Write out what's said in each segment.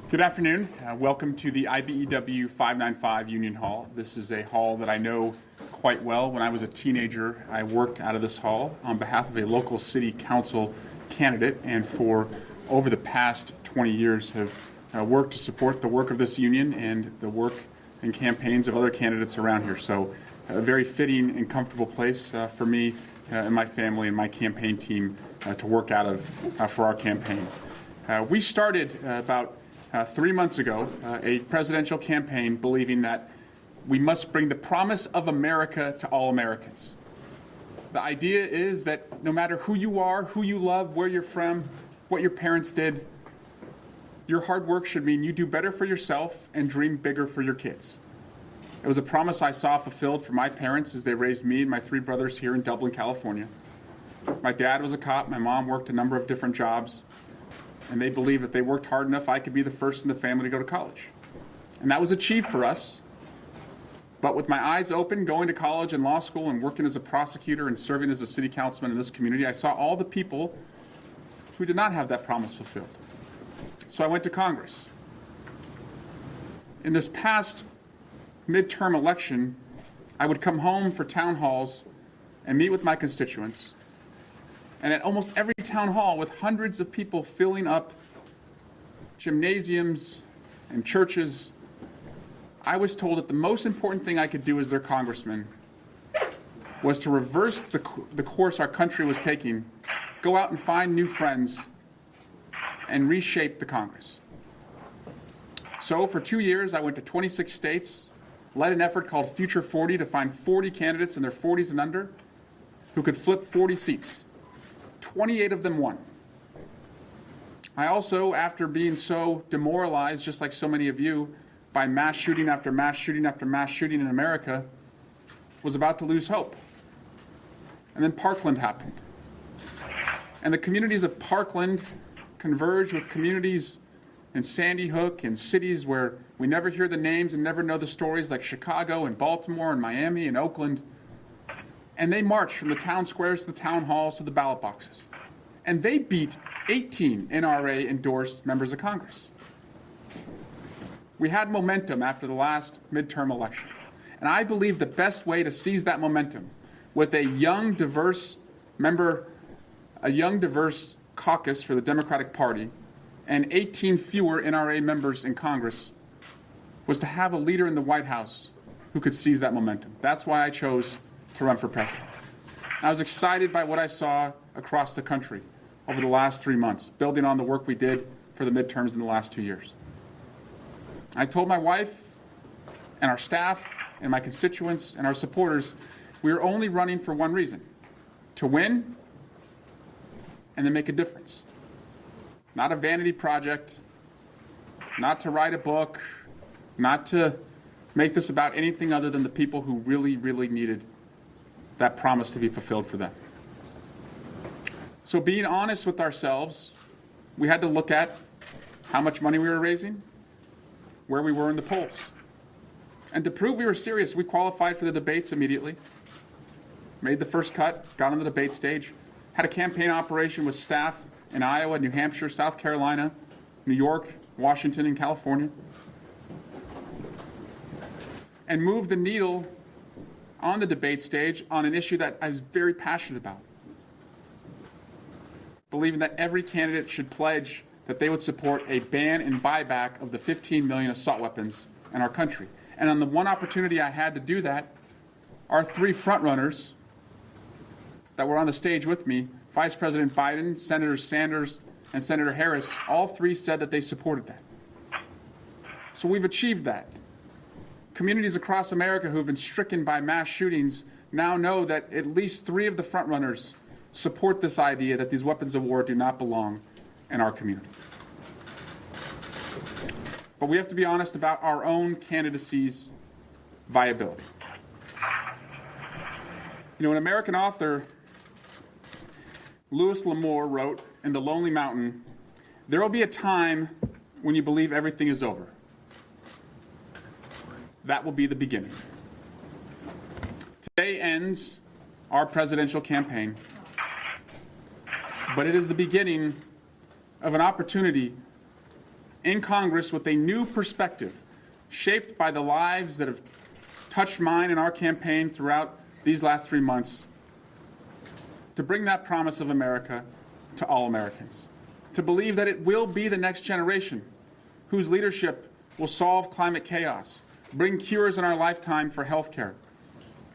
Good afternoon. Welcome to the IBEW 595 Union Hall. This is a hall that I know quite well. When I was a teenager, I worked out of this hall on behalf of a local city council candidate, and for over the past 20 years have worked to support the work of this union and the work and campaigns of other candidates around here. So a very fitting and comfortable place for me and my family and my campaign team to work out of for our campaign. We started about 3 months ago, a presidential campaign believing that we must bring the promise of America to all Americans. The idea is that no matter who you are, who you love, where you're from, what your parents did, your hard work should mean you do better for yourself and dream bigger for your kids. It was a promise I saw fulfilled for my parents as they raised me and my 3 brothers here in Dublin, California. My dad was a cop, my mom worked a number of different jobs, and they believed that they worked hard enough, I could be the first in the family to go to college. And that was achieved for us. But with my eyes open, going to college and law school and working as a prosecutor and serving as a city councilman in this community, I saw all the people who did not have that promise fulfilled. So I went to Congress. In this past midterm election, I would come home for town halls and meet with my constituents. And at almost every town hall, with hundreds of people filling up gymnasiums and churches, I was told that the most important thing I could do as their congressman was to reverse the course our country was taking, go out and find new friends, and reshape the Congress. So for 2 years, I went to 26 states, led an effort called Future 40 to find 40 candidates in their 40s and under who could flip 40 seats. 28 of them won. I also, after being so demoralized, just like so many of you, by mass shooting after mass shooting after mass shooting in America, was about to lose hope. And then Parkland happened. And the communities of Parkland converged with communities in Sandy Hook and cities where we never hear the names and never know the stories, like Chicago and Baltimore and Miami and Oakland. And they marched from the town squares to the town halls to the ballot boxes. And they beat 18 NRA-endorsed members of Congress. We had momentum after the last midterm election. And I believe the best way to seize that momentum with a young, diverse caucus for the Democratic Party and 18 fewer NRA members in Congress was to have a leader in the White House who could seize that momentum. That's why I chose to run for president. I was excited by what I saw across the country over the last 3 months, building on the work we did for the midterms in the last 2 years. I told my wife and our staff and my constituents and our supporters we were only running for one reason: to win and then make a difference. Not a vanity project, not to write a book, not to make this about anything other than the people who really, really needed that promise to be fulfilled for them. So being honest with ourselves, we had to look at how much money we were raising, where we were in the polls. And to prove we were serious, we qualified for the debates immediately, made the first cut, got on the debate stage, had a campaign operation with staff in Iowa, New Hampshire, South Carolina, New York, Washington, and California, and moved the needle on the debate stage on an issue that I was very passionate about, believing that every candidate should pledge that they would support a ban and buyback of the 15 million assault weapons in our country. And on the one opportunity I had to do that, our 3 frontrunners that were on the stage with me, Vice President Biden, Senator Sanders, and Senator Harris, all 3 said that they supported that. So we've achieved that. Communities across America who have been stricken by mass shootings now know that at least 3 of the frontrunners support this idea that these weapons of war do not belong in our community. But we have to be honest about our own candidacy's viability. You know, an American author, Louis L'Amour, wrote in The Lonely Mountain, "There will be a time when you believe everything is over. That will be the beginning." Today ends our presidential campaign, but it is the beginning of an opportunity in Congress with a new perspective shaped by the lives that have touched mine in our campaign throughout these last 3 months, to bring that promise of America to all Americans, to believe that it will be the next generation whose leadership will solve climate chaos, bring cures in our lifetime for health care,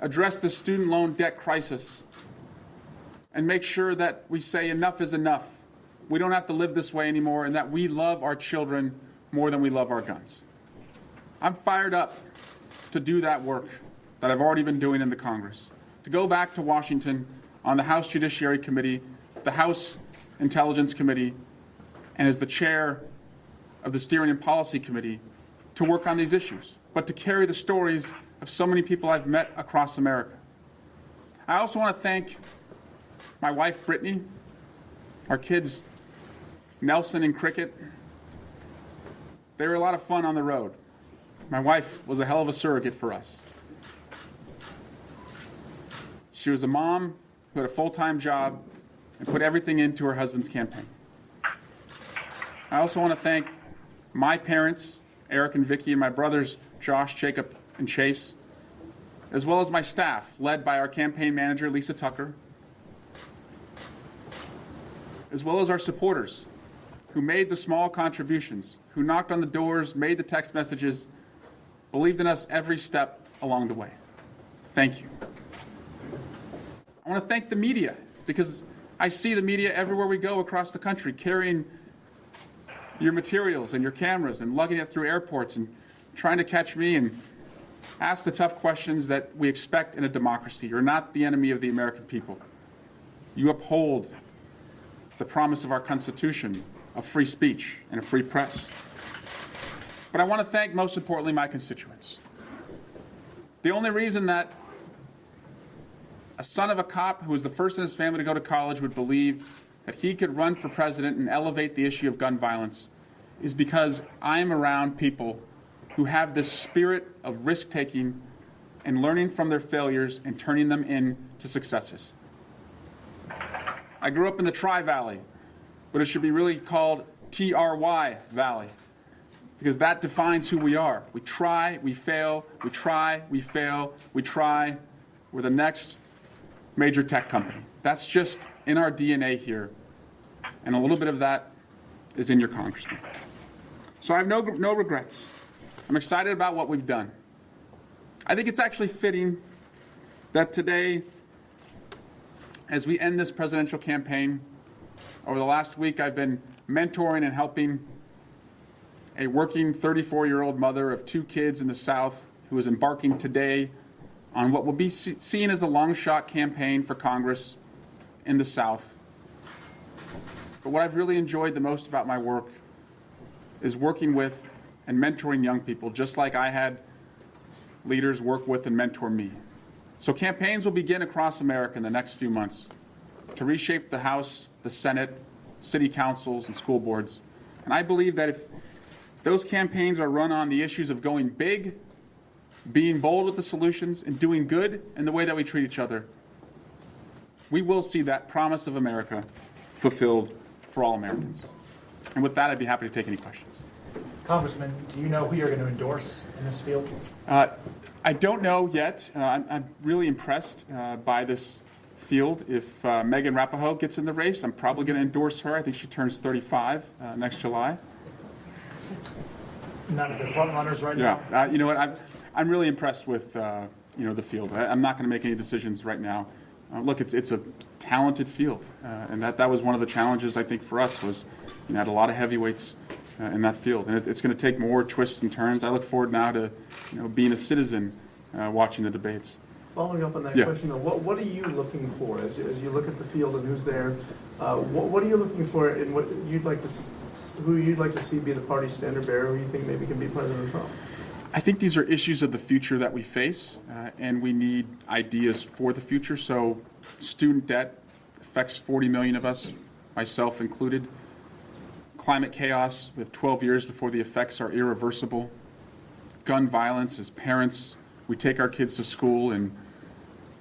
address the student loan debt crisis, and make sure that we say enough is enough. We don't have to live this way anymore, and that we love our children more than we love our guns. I'm fired up to do that work that I've already been doing in the Congress, to go back to Washington on the House Judiciary Committee, the House Intelligence Committee, and as the chair of the Steering and Policy Committee, to work on these issues, but to carry the stories of so many people I've met across America. I also want to thank my wife, Brittany, our kids, Nelson and Cricket. They were a lot of fun on the road. My wife was a hell of a surrogate for us. She was a mom who had a full-time job and put everything into her husband's campaign. I also want to thank my parents, Eric and Vicki, and my brothers, Josh, Jacob, and Chase, as well as my staff, led by our campaign manager, Lisa Tucker, as well as our supporters who made the small contributions, who knocked on the doors, made the text messages, believed in us every step along the way. Thank you. I want to thank the media, because I see the media everywhere we go across the country, carrying your materials and your cameras and lugging it through airports and trying to catch me and ask the tough questions that we expect in a democracy. You're not the enemy of the American people. You uphold the promise of our Constitution of free speech and a free press. But I want to thank, most importantly, my constituents. The only reason that a son of a cop who was the first in his family to go to college would believe that he could run for president and elevate the issue of gun violence is because I'm around people who have this spirit of risk-taking and learning from their failures and turning them into successes. I grew up in the Tri-Valley, but it should be really called TRY Valley, because that defines who we are. We try, we fail, we try, we fail, we try. We're the next major tech company. That's just in our DNA here, and a little bit of that is in your congressman. So I have no regrets. I'm excited about what we've done. I think it's actually fitting that today, as we end this presidential campaign, over the last week I've been mentoring and helping a working 34-year-old mother of 2 kids in the South who is embarking today on what will be seen as a long-shot campaign for Congress in the South. But what I've really enjoyed the most about my work is working with and mentoring young people, just like I had leaders work with and mentor me. So campaigns will begin across America in the next few months to reshape the House, the Senate, city councils, and school boards. And I believe that if those campaigns are run on the issues of going big, being bold with the solutions, and doing good in the way that we treat each other, we will see that promise of America fulfilled for all Americans. And with that, I'd be happy to take any questions. Congressman, do you know who you're going to endorse in this field? I don't know yet. I'm really impressed by this field. If Megan Rapinoe gets in the race, I'm probably going to endorse her. I think she turns 35 next July. None of the front runners right now? Yeah. You know what? I'm really impressed with the field. I'm not going to make any decisions right now. Look, it's a talented field, and that was one of the challenges I think for us was, had a lot of heavyweights in that field, and it's going to take more twists and turns. I look forward now to being a citizen watching the debates. Following up on that question, though, what are you looking for as you look at the field and who's there? What are you looking for in what you'd like to who you'd like to see be the party standard bearer? Who you think maybe can be President Trump? I think these are issues of the future that we face, and we need ideas for the future. So student debt affects 40 million of us, myself included. Climate chaos, we have 12 years before the effects are irreversible. Gun violence, as parents, we take our kids to school and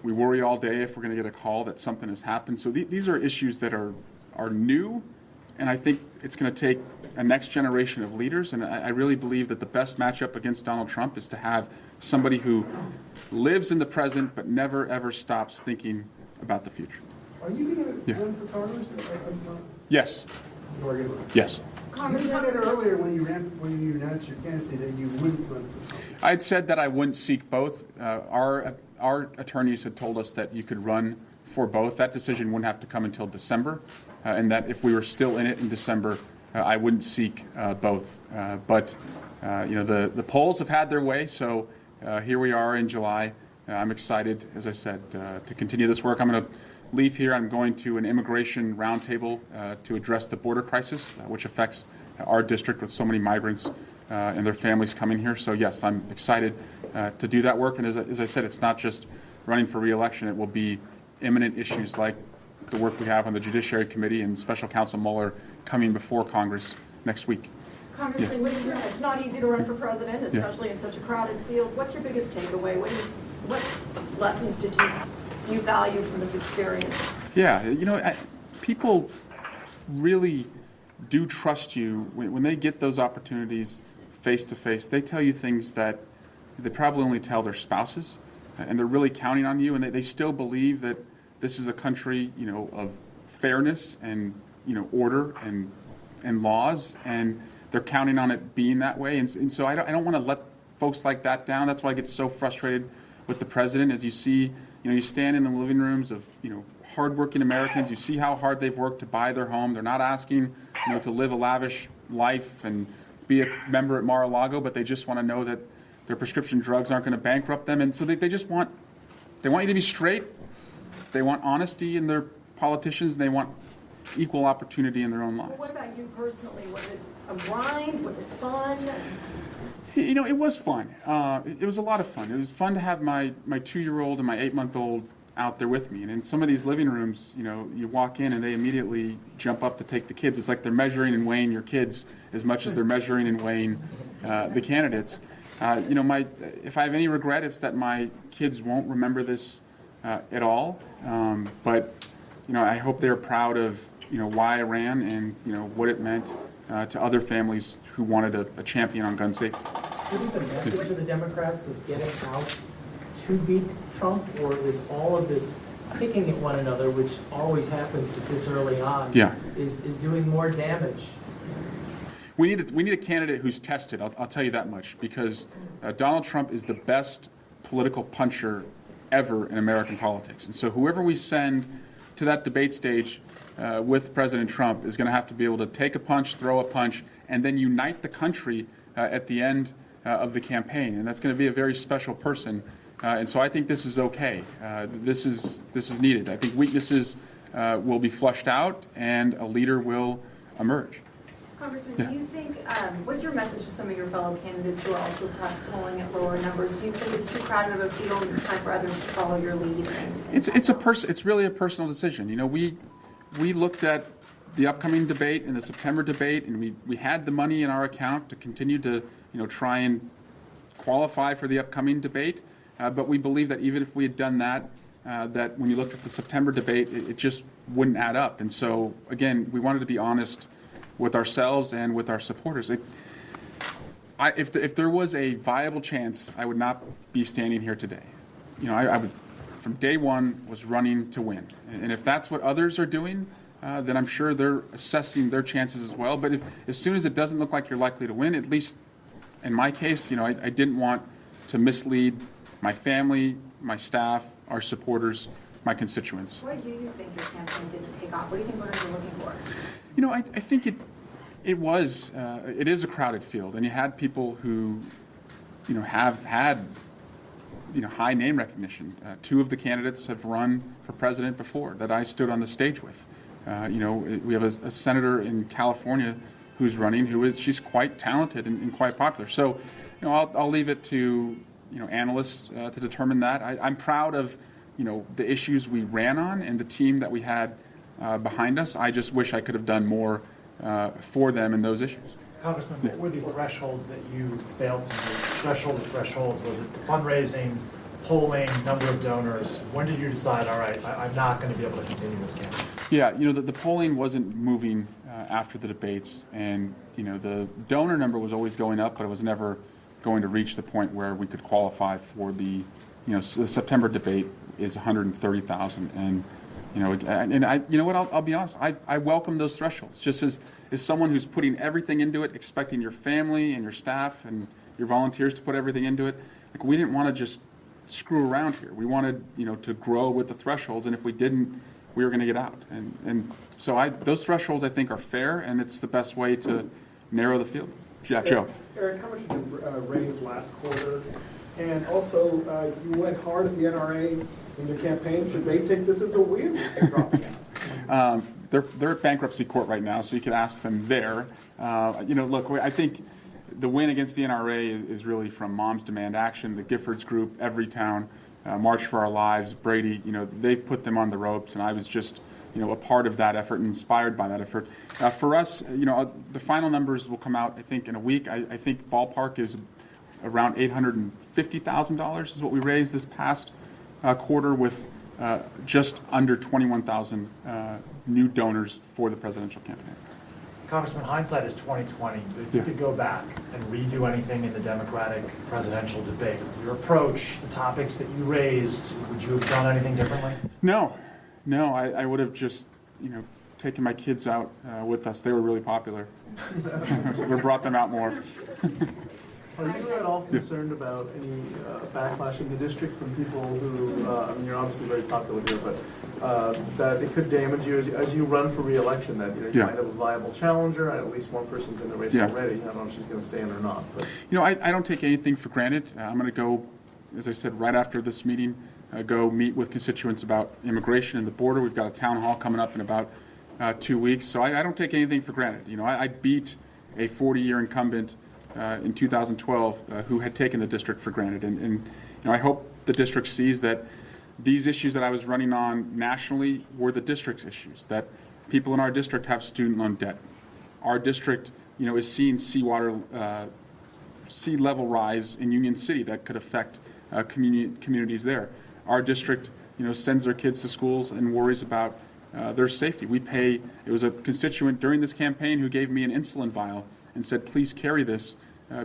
we worry all day if we're going to get a call that something has happened. So these are issues that are new and I think it's going to take a next generation of leaders, and I really believe that the best matchup against Donald Trump is to have somebody who lives in the present but never, ever stops thinking about the future. Are you going to Yeah. run for Congress? Yes. You are gonna- Yes. You said earlier when you announced your candidacy that you wouldn't run for Congress. I had said that I wouldn't seek both. Our attorneys had told us that you could run for both. That decision wouldn't have to come until December, and that if we were still in it in December, I wouldn't seek both. But the polls have had their way, so here we are in July. I'm excited, as I said, to continue this work. I'm going to leave here. I'm going to an immigration roundtable to address the border crisis, which affects our district with so many migrants and their families coming here. So yes, I'm excited to do that work. And as I said, it's not just running for re-election. It will be imminent issues like the work we have on the Judiciary Committee and Special Counsel Mueller coming before Congress next week. Congressman, it's not easy to run for president, especially in such a crowded field. What's your biggest takeaway? What lessons do you value from this experience? Yeah, people really do trust you when they get those opportunities face to face. They tell you things that they probably only tell their spouses, and they're really counting on you, and they still believe that this is a country, of fairness and, order and laws, and they're counting on it being that way. And so I don't want to let folks like that down. That's why I get so frustrated with the president. As you see, you stand in the living rooms of, hardworking Americans. You see how hard they've worked to buy their home. They're not asking, to live a lavish life and be a member at Mar-a-Lago, but they just want to know that their prescription drugs aren't going to bankrupt them. And so they just want you to be straight. They want honesty in their politicians. They want equal opportunity in their own lives. Well, what about you personally? Was it a grind? Was it fun? It was fun. It was a lot of fun. It was fun to have my 2-year-old and my 8-month-old out there with me. And in some of these living rooms, you walk in and they immediately jump up to take the kids. It's like they're measuring and weighing your kids as much as they're measuring and weighing the candidates. If I have any regret, it's that my kids won't remember this at all. But I hope they're proud of why I ran and what it meant to other families who wanted a champion on gun safety. Do you think the message of the Democrats is getting out to beat Trump, or is all of this picking at one another, which always happens this early on, is doing more damage? We need a candidate who's tested. I'll tell you that much, because Donald Trump is the best political puncher ever in American politics. And so whoever we send to that debate stage with President Trump is going to have to be able to take a punch, throw a punch, and then unite the country at the end of the campaign. And that's going to be a very special person. And so I think this is okay. This is needed. I think weaknesses will be flushed out, and a leader will emerge. Congressman, do you think, what's your message to some of your fellow candidates who are also perhaps polling at lower numbers? Do you think it's too crowded of a field and it's time for others to follow your lead? It's really a personal decision. We looked at the upcoming debate and the September debate, and we had the money in our account to continue to try and qualify for the upcoming debate. But we believe that even if we had done that, that when you look at the September debate, it just wouldn't add up. And so, again, we wanted to be honest with ourselves and with our supporters. If there was a viable chance, I would not be standing here today. I would, from day one, was running to win. And if that's what others are doing, then I'm sure they're assessing their chances as well. But as soon as it doesn't look like you're likely to win, at least in my case, I didn't want to mislead my family, my staff, our supporters, my constituents. Why do you think your campaign didn't take off? What do you think voters are looking for? I think it is a crowded field, and you had people who, have had, high name recognition. 2 of the candidates have run for president before that I stood on the stage with. We have a senator in California who's running, she's quite talented and quite popular. So, I'll leave it to analysts to determine that. I'm proud of the issues we ran on and the team that we had behind us. I just wish I could have done more for them in those issues. Congressman, what were the thresholds that you failed to meet? Thresholds, was it fundraising, polling, number of donors? When did you decide, all right, I'm not going to be able to continue this campaign? Yeah, the polling wasn't moving after the debates, and the donor number was always going up, but it was never going to reach the point where we could qualify for the the September debate is 130,000, and I'll be honest, I welcome those thresholds, just as someone who's putting everything into it, expecting your family and your staff and your volunteers to put everything into it. Like, we didn't want to just screw around here. We wanted to grow with the thresholds, and if we didn't, we were going to get out. And so those thresholds, I think, are fair, and it's the best way to narrow the field. Yeah, Joe. Eric, how much did you raise last quarter? And also, you went hard at the NRA in your campaign. Should they take this as a win or dropping out? They're at bankruptcy court right now, so you could ask them there. Look, I think the win against the NRA is really from Moms Demand Action, the Giffords Group, Everytown, March for Our Lives, Brady. They've put them on the ropes, and I was just a part of that effort and inspired by that effort. For us, the final numbers will come out, I think, in a week. I think ballpark is around $850,000 is what we raised this past quarter, with just under 21,000 new donors for the presidential campaign. Congressman, hindsight is 2020. If you could go back and redo anything in the Democratic presidential debate, your approach, the topics that you raised, would you have done anything differently? No, I would have just, taken my kids out with us. They were really popular. We brought them out more. Are you at all concerned about any backlash in the district from people who, you're obviously very popular here, but that it could damage you as you run for re-election, that you might have a viable challenger, and at least one person's in the race already. I don't know if she's going to stand or not. But. I don't take anything for granted. I'm going to go, as I said, right after this meeting, go meet with constituents about immigration and the border. We've got a town hall coming up in about 2 weeks, so I don't take anything for granted. I beat a 40-year incumbent in 2012 who had taken the district for granted. And I hope the district sees that these issues that I was running on nationally were the district's issues, that people in our district have student loan debt. Our district, is seeing sea level rise in Union City that could affect communities there. Our district, sends their kids to schools and worries about their safety. It was a constituent during this campaign who gave me an insulin vial and said, please carry this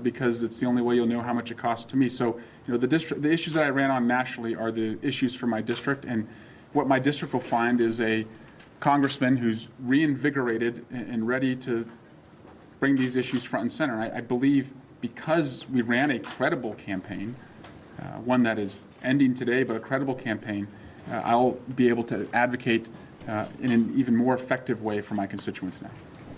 because it's the only way you'll know how much it costs to me. So, the issues that I ran on nationally are the issues for my district, and what my district will find is a congressman who's reinvigorated and ready to bring these issues front and center. I believe because we ran a credible campaign, one that is ending today, but a credible campaign, I'll be able to advocate in an even more effective way for my constituents now.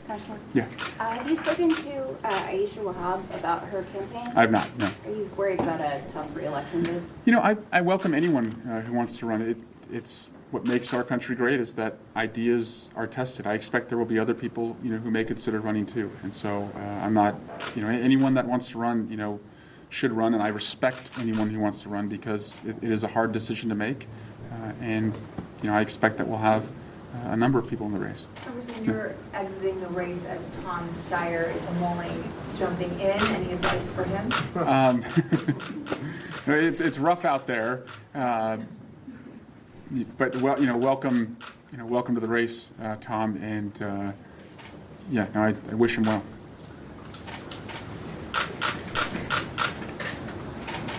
Congressman? Yeah. Have you spoken to Aisha Wahab about her campaign? I have not, no. Are you worried about a tough re-election bid? I welcome anyone who wants to run. It's what makes our country great is that ideas are tested. I expect there will be other people, who may consider running too. And so I'm not, anyone that wants to run, should run, and I respect anyone who wants to run because it is a hard decision to make. And I expect that we'll have a number of people in the race. Congressman, you're exiting the race as Tom Steyer. Is Mulling jumping in? Any advice for him? It's rough out there, but welcome to the race, Tom, and I wish him well.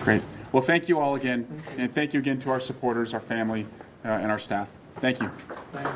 Great. Well, thank you all again, and thank you again to our supporters, our family, and our staff. Thank you. Thank you.